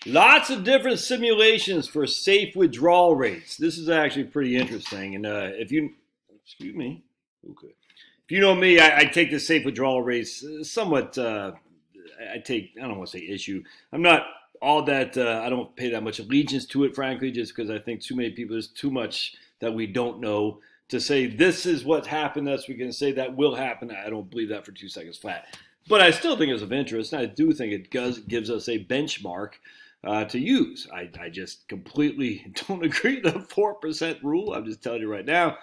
Lots of different simulations for safe withdrawal rates. This is actually pretty interesting. And if you, excuse me, okay. If you know me, I take the safe withdrawal rates somewhat, I don't want to say issue. I'm not all that, I don't pay that much allegiance to it, frankly, just because I think too many people, there's too much that we don't know to say this is what happened, that's we can say that will happen. I don't believe that for 2 seconds flat. But I still think it's of interest, and I do think it gives us a benchmark to use. I just completely don't agree with the 4% rule. I'm just telling you right now.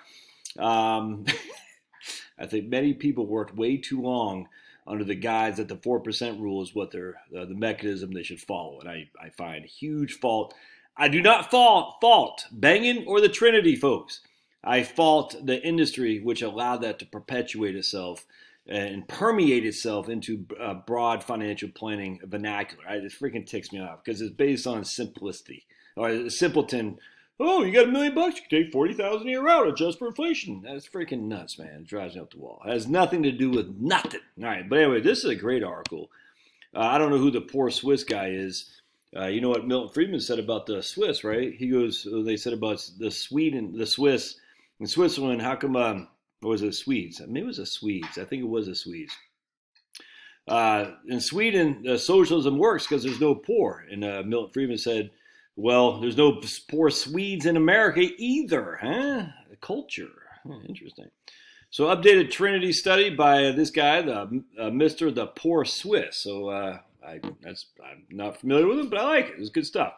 I think many people worked way too long under the guise that the 4% rule is what they're the mechanism they should follow. And I find huge fault. I do not fault Bangin or the Trinity folks. I fault the industry which allowed that to perpetuate itself and permeate itself into broad financial planning vernacular. It freaking ticks me off because it's based on simplicity or simpleton. Oh, you got $1 million? You can take 40,000 a year out, adjust for inflation. That's freaking nuts, man. It drives me up the wall. It has nothing to do with nothing. All right, but anyway, this is a great article. I don't know who the poor Swiss guy is. You know what Milton Friedman said about the Swiss, right? He goes, they said about the Swiss in Switzerland. How come? Or was it Swedes? Maybe it was the Swedes. I think it was the Swedes. In Sweden, socialism works because there's no poor. And Milton Friedman said, well, there's no poor Swedes in America either, huh? The culture. Interesting. So updated Trinity study by this guy, Mr. The Poor Swiss. So I'm not familiar with him, but I like it. It's good stuff.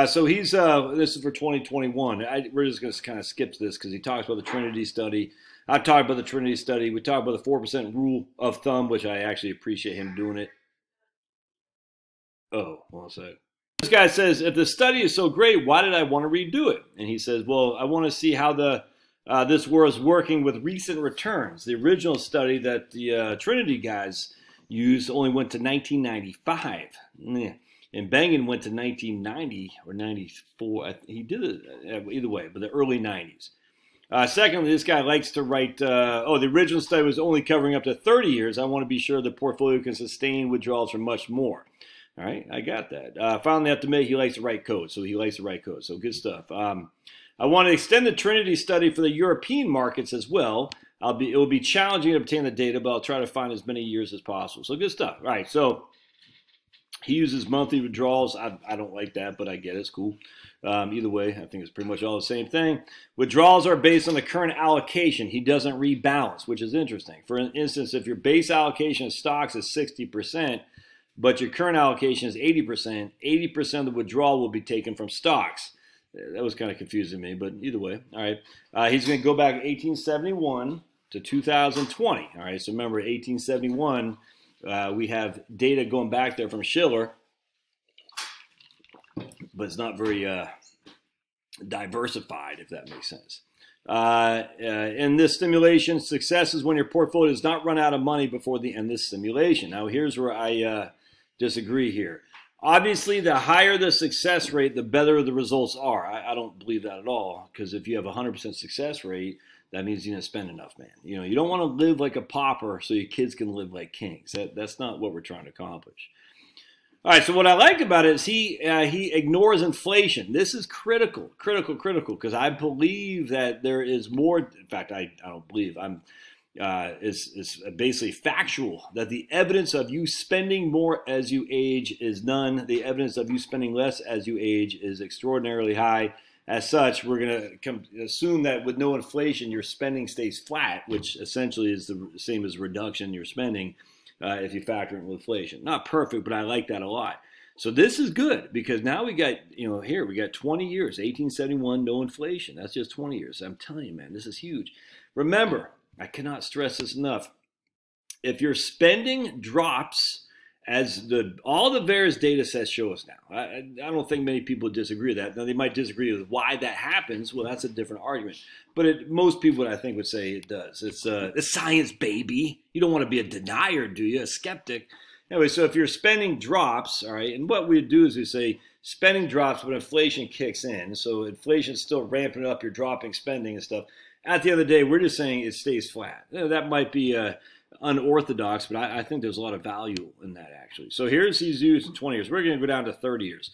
So he's, this is for 2021. We're just going to kind of skip this because he talks about the Trinity study. I've talked about the Trinity study. We talked about the 4% rule of thumb, which I actually appreciate him doing it. Oh, one sec. This guy says, if the study is so great, why did I want to redo it? And he says, well, I want to see how this was working with recent returns. The original study that the Trinity guys used only went to 1995. And Bangin went to 1990 or 94. He did it either way, but the early 90s. Secondly, this guy likes to write, the original study was only covering up to 30 years. I want to be sure the portfolio can sustain withdrawals for much more. All right, I got that. Finally, have to admit, he likes to write code, so he likes to write code. So good stuff. I want to extend the Trinity study for the European markets as well. It will be challenging to obtain the data, but I'll try to find as many years as possible. So good stuff. All right, so he uses monthly withdrawals. I don't like that, but I get it. It's cool. Either way, I think it's pretty much all the same thing. Withdrawals are based on the current allocation. He doesn't rebalance, which is interesting. For instance, if your base allocation of stocks is 60%, but your current allocation is 80%, 80% of the withdrawal will be taken from stocks. That was kind of confusing me, but either way. All right. He's going to go back 1871 to 2020. All right. So remember, 1871, we have data going back there from Schiller, but it's not very diversified, if that makes sense. In this simulation, success is when your portfolio does not run out of money before the end of this simulation. Now, here's where I disagree here. Obviously, the higher the success rate, the better the results are. I don't believe that at all, because if you have a 100% success rate, that means you didn't spend enough, man. You know, you don't want to live like a pauper so your kids can live like kings. That's not what we're trying to accomplish. All right, so what I like about it is he ignores inflation. This is critical, because I believe that there is more. In fact, I don't believe. It's basically factual that the evidence of you spending more as you age is none. The evidence of you spending less as you age is extraordinarily high. As such, we're going to assume that with no inflation, your spending stays flat, which essentially is the same as reduction in your spending. If you factor in inflation. Not perfect, but I like that a lot. So this is good because now we got, here we got 20 years, 1871, no inflation. That's just 20 years. I'm telling you, man, this is huge. Remember, I cannot stress this enough. If your spending drops, as all the various data sets show us now, I don't think many people disagree with that. Now, they might disagree with why that happens. Well, that's a different argument. But most people, I think, would say it does. It's science, baby. You don't want to be a denier, do you? A skeptic. Anyway, so if your spending drops, all right, and what we do is we say spending drops when inflation kicks in. So inflation's still ramping up, you're dropping spending and stuff. At the end of the day, we're just saying it stays flat. That might be unorthodox, but I think there's a lot of value in that actually. So he's used 20 years. We're going to go down to 30 years.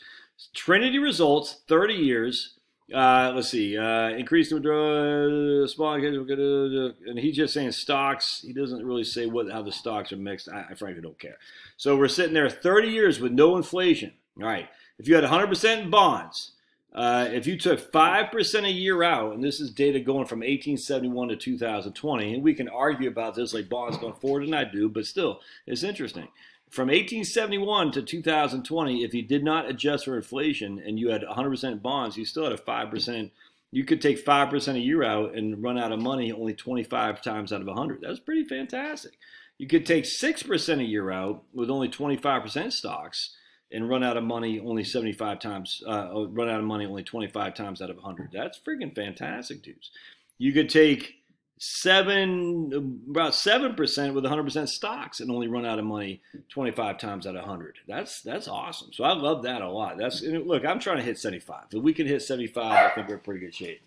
Trinity results, 30 years. Let's see, increased withdrawal, small, and he's just saying stocks. He doesn't really say how the stocks are mixed. I frankly don't care. So we're sitting there 30 years with no inflation. All right. If you had 100% in bonds, if you took 5% a year out, and this is data going from 1871 to 2020, and we can argue about this like bonds going forward, and I do, but still, it's interesting. From 1871 to 2020, if you did not adjust for inflation and you had 100% bonds, you still had a 5%. You could take 5% a year out and run out of money only 25 times out of 100. That's pretty fantastic. You could take 6% a year out with only 25% stocks and run out of money only 75 times. Run out of money only 25 times out of 100. That's freaking fantastic, dudes. You could take about 7% with 100% stocks and only run out of money 25 times out of 100. That's awesome. So I love that a lot. Look, I'm trying to hit 75. If we can hit 75, I think we're in pretty good shape.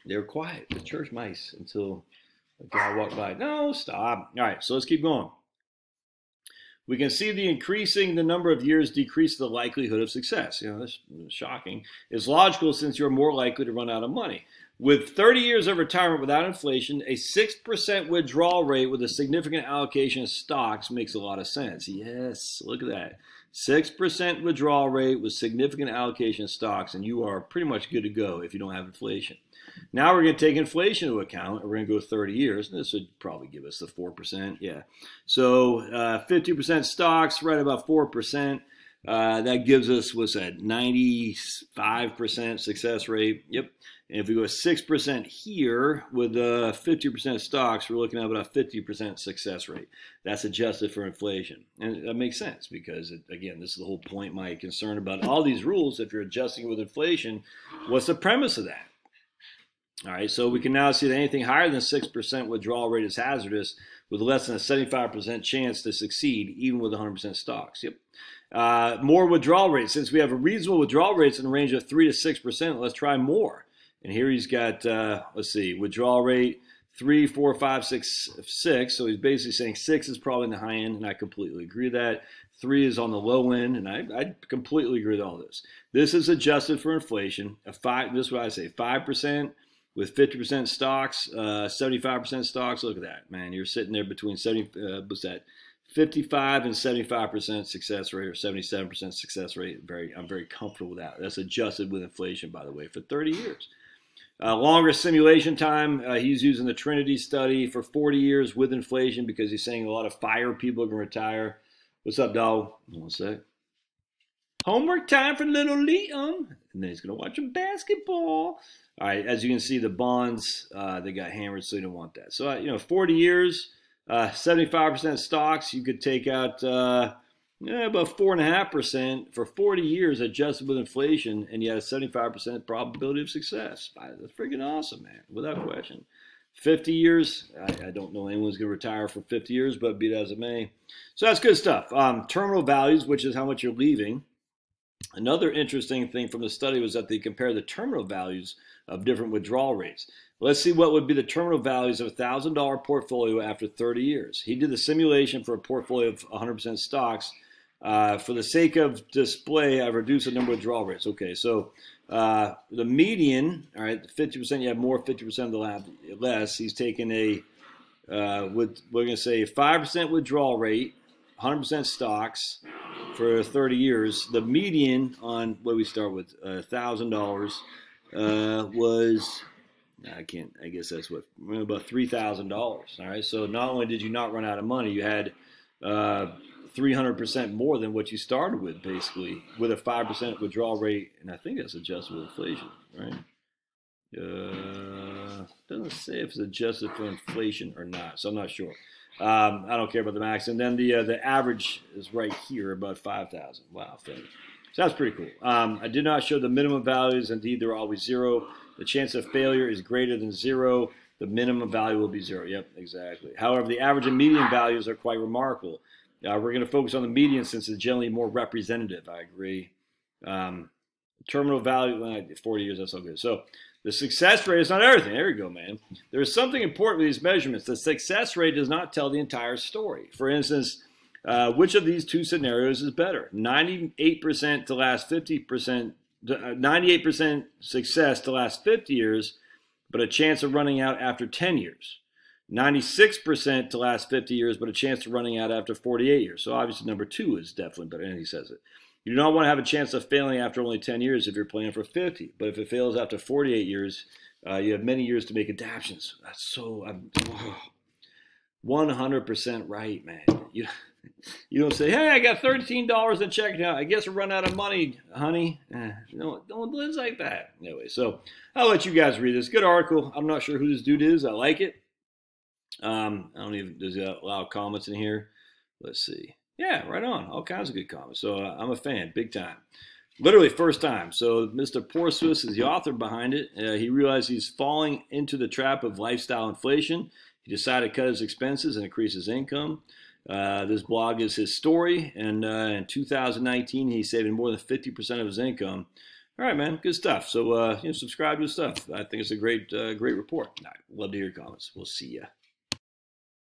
They were quiet, the church mice, until a guy walked by. No, stop. All right, so let's keep going. We can see increasing the number of years decrease the likelihood of success. That's shocking. It's logical since you're more likely to run out of money. With 30 years of retirement without inflation, a 6% withdrawal rate with a significant allocation of stocks makes a lot of sense. Yes, look at that. 6% withdrawal rate with significant allocation of stocks, and you are pretty much good to go if you don't have inflation. Now we're going to take inflation into account, and we're going to go 30 years, and this would probably give us the 4%. Yeah. So 50% stocks, right about 4%. That gives us, what's that, 95% success rate. Yep. And if we go 6% here with 50% stocks, we're looking at about a 50% success rate. That's adjusted for inflation. And that makes sense because, again, this is the whole point, my concern about all these rules. If you're adjusting with inflation, what's the premise of that? All right, so we can now see that anything higher than 6% withdrawal rate is hazardous with less than a 75% chance to succeed, even with 100% stocks. Yep. More withdrawal rates. Since we have a reasonable withdrawal rates in the range of 3 to 6%, let's try more. And here he's got, let's see, withdrawal rate 3, 4, 5, 6, 6. So he's basically saying 6 is probably in the high end, and I completely agree with that. 3 is on the low end, and I completely agree with all this. This is adjusted for inflation. This is what I say, 5% with 50% stocks, 75% stocks. Look at that, man. You're sitting there between 55 and 75% success rate or 77% success rate. I'm very comfortable with that. That's adjusted with inflation, by the way, for 30 years. Longer simulation time. He's using the Trinity study for 40 years with inflation because he's saying a lot of fire people are going to retire. What's up, dog? One sec. Homework time for little Liam. And then he's going to watch some basketball. All right, as you can see, the bonds, they got hammered, so you don't want that. So, 40 years, 75% stocks, you could take out about 4.5% for 40 years adjusted with inflation, and you had a 75% probability of success. That's freaking awesome, man, without question. 50 years, I don't know anyone's going to retire for 50 years, but be that as it may. So that's good stuff. Terminal values, which is how much you're leaving. Another interesting thing from the study was that they compared the terminal values of different withdrawal rates. Let's see what would be the terminal values of a $1,000 portfolio after 30 years. He did the simulation for a portfolio of 100% stocks. For the sake of display, I've reduced the number of withdrawal rates. Okay, so the median, all right, 50% you have more, 50% of the less. He's taken we're going to say 5% withdrawal rate, 100% stocks for 30 years. The median on what we start with, $1,000 was, I guess that's what, about $3,000. All right, so not only did you not run out of money, you had 300% more than what you started with, basically, with a 5% withdrawal rate, and I think that's adjusted with inflation, right? Doesn't say if it's adjusted for inflation or not, so I'm not sure. I don't care about the max. And then the average is right here, about 5,000. Wow, so that's pretty cool. I did not show the minimum values. Indeed, they're always 0. The chance of failure is greater than 0. The minimum value will be 0. Yep, exactly. However, the average and median values are quite remarkable. We're going to focus on the median since it's generally more representative. I agree. Terminal value, 40 years, that's all good. So The success rate is not everything. There you go, man. There is something important with these measurements. The success rate does not tell the entire story. For instance, which of these two scenarios is better? 98% to last 50%, 98% success to last 50 years, but a chance of running out after 10 years. 96% to last 50 years, but a chance of running out after 48 years. So obviously number 2 is definitely better, and he says it. You do not want to have a chance of failing after only 10 years if you're planning for 50. But if it fails after 48 years, you have many years to make adaptations. That's so, 100% right, man. You don't say, hey, I got $13 in checking out. I guess we'll run out of money, honey. No one lives like that. Anyway, so I'll let you guys read this. Good article. I'm not sure who this dude is. I like it. I don't even, does he allow comments in here? Let's see. Yeah, right on. All kinds of good comments. So I'm a fan, big time. Literally first time. So Mr. Poor Swiss is the author behind it. He realized he's falling into the trap of lifestyle inflation. He decided to cut his expenses and increase his income. This blog is his story. And in 2019, he's saving more than 50% of his income. All right, man, good stuff. So subscribe to his stuff. I think it's a great report. All right, love to hear your comments. We'll see ya.